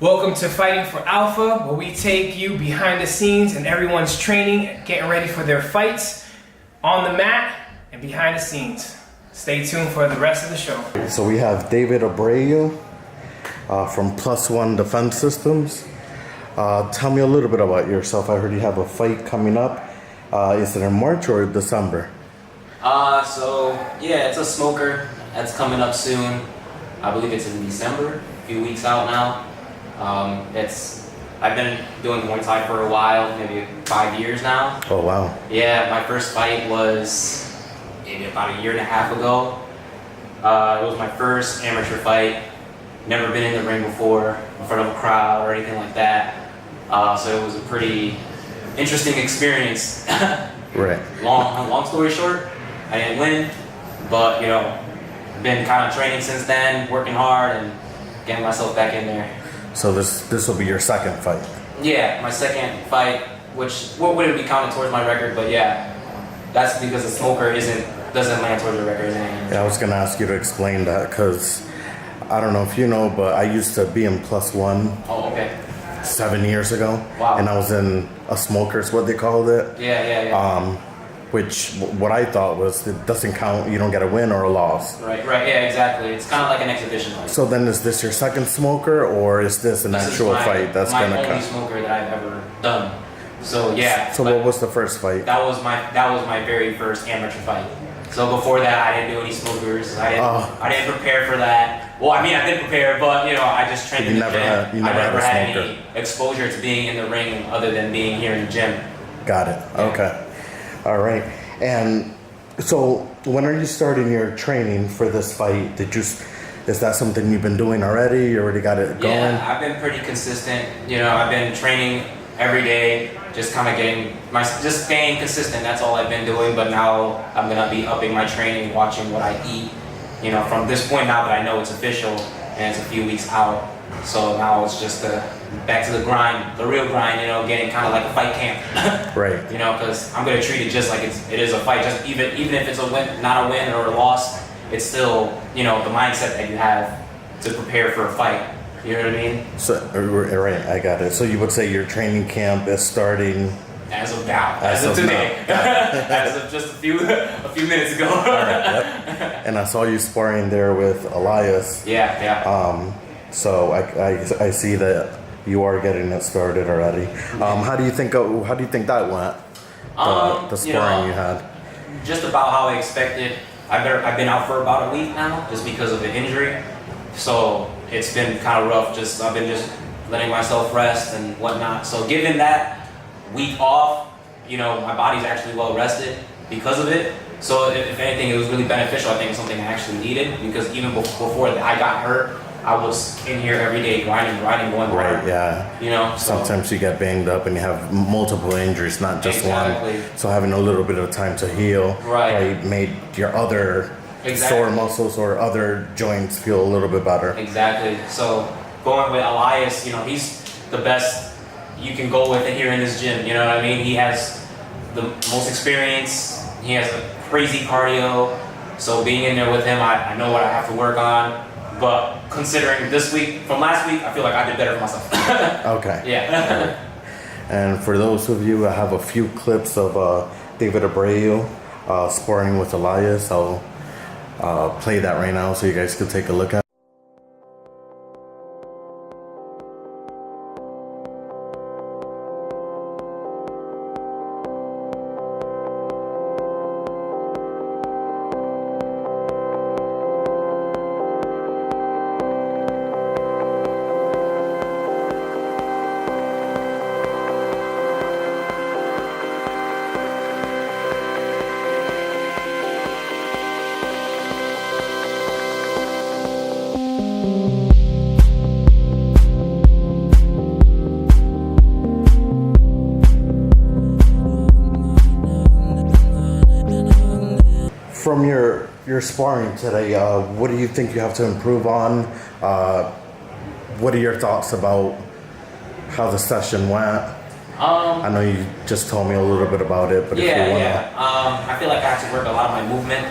Welcome to Fighting for Alpha, where we take you behind the scenes and everyone's training, getting ready for their fights on the mat and behind the scenes. Stay tuned for the rest of the show. So we have David Abreu from Plus One Defense Systems. Tell me a little bit about yourself. I heard you have a fight coming up. Is it in March or December? It's a smoker that's coming up soon. I believe it's in December, a few weeks out now. I've been doing Muay Thai for a while, maybe 5 years now. Oh wow. Yeah, my first fight was maybe about a year and a half ago. It was my first amateur fight. Never been in the ring before, in front of a crowd or anything like that. So it was a pretty interesting experience. Right. Long story short, I didn't win, but been kind of training since then, working hard and getting myself back in there. So this will be your second fight? Yeah, my second fight, which wouldn't be counted towards my record, but yeah, that's because the smoker doesn't land towards the record. Yeah, I was gonna ask you to explain that because I don't know if you know, but I used to be in Plus One. Oh, okay. 7 years ago. Wow. And I was in a smoker's, what they called it. Yeah. Which what I thought was it doesn't count. You don't get a win or a loss. Right. Yeah, exactly. It's kind of like an exhibition fight. So then, is this your second smoker, or is this an actual fight that's gonna my only count? smoker that I've ever done. So yeah. So what was the first fight? That was my very first amateur fight. So before that, I didn't do any smokers. I didn't prepare for that. Well, I mean, I did prepare, but I just trained in the gym. I never had any exposure to being in the ring other than being here in the gym. Got it. Yeah. Okay. All right. And so, when are you starting your training for this fight? Is that something you've been doing already? You already got it going? Yeah, I've been pretty consistent. I've been training every day, just kind of just staying consistent. That's all I've been doing. But now I'm gonna be upping my training, watching what I eat. From this point now that I know it's official and it's a few weeks out. So now it's just back to the grind, the real grind. Getting kind of like a fight camp. Right. Because I'm gonna treat it just like it is a fight. Just even if it's a win, not a win or a loss, it's still the mindset that you have to prepare for a fight. You know what I mean? So right, I got it. So you would say your training camp is starting as of now, as of today, as of just a few minutes ago. All right, yep. And I saw you sparring there with Elias. Yeah. So I see that you are getting it started already. How do you think that went? The sparring you had. Just about how I expected. I've been out for about a week now, just because of the injury. So it's been kind of rough. I've been just letting myself rest and whatnot. So given that week off, my body's actually well rested because of it. So if anything, it was really beneficial. I think it's something I actually needed because even before I got hurt, I was in here every day grinding, going hard. Right, yeah. Sometimes you get banged up and you have multiple injuries, not just one. So having a little bit of time to heal made your other sore muscles or other joints feel a little bit better. Exactly. So going with Elias, he's the best you can go with here in this gym. You know what I mean? He has the most experience. He has a crazy cardio. So being in there with him, I know what I have to work on. But considering this week from last week, I feel like I did better for myself. Okay. Yeah. And for those of you, I have a few clips of David Abreu sparring with Elias. I'll play that right now so you guys can take a look at it. From your sparring today, what do you think you have to improve on? What are your thoughts about how the session went? I know you just told me a little bit about it, but if you want to... I feel like I have to work a lot of my movement.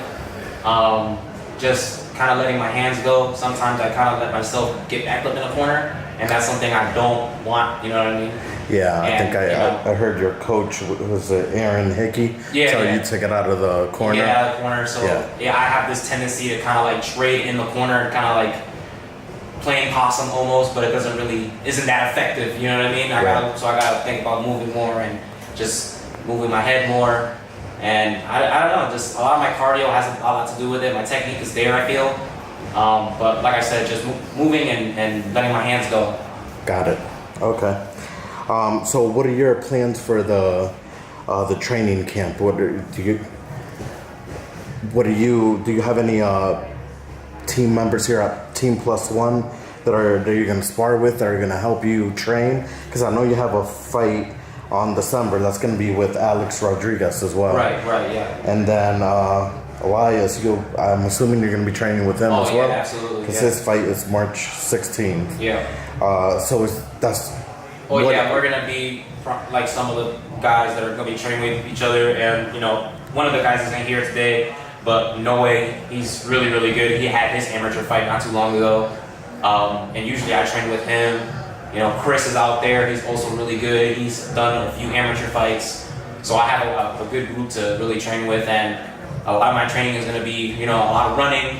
Just kind of letting my hands go. Sometimes I kind of let myself get back up in a corner and that's something I don't want. You know what I mean? Yeah, I And, think I heard your coach was Aaron Hickey. Yeah, so yeah. you took it out of the corner. Get out of the corner. So Yeah. I have this tendency to kind of like trade in the corner and kind of like playing possum almost, but it isn't that effective. You know what I mean? I gotta think about moving more and just moving my head more. And I don't know, just a lot of my cardio has a lot to do with it. My technique is there, I feel. But like I said, just moving and letting my hands go. Got it. Okay. So what are your plans for the training camp? Do you have any team members here at Team Plus One that you're going to spar with, that are going to help you train? Because I know you have a fight on December that's going to be with Alex Rodriguez as well. Right, yeah. And then Elias, I'm assuming you're going to be training with him as well? Yeah, absolutely. Because his fight is March 16th. Yeah. We're gonna be like some of the guys that are gonna be training with each other, and one of the guys isn't here today, but Noe, he's really good. He had his amateur fight not too long ago, and usually I train with him. Chris is out there. He's also really good. He's done a few amateur fights, so I have a good group to really train with, and a lot of my training is gonna be a lot of running,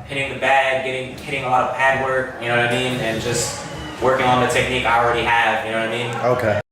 hitting the bag, hitting a lot of pad work. You know what I mean, and just working on the technique I already have, you know what I mean? Okay.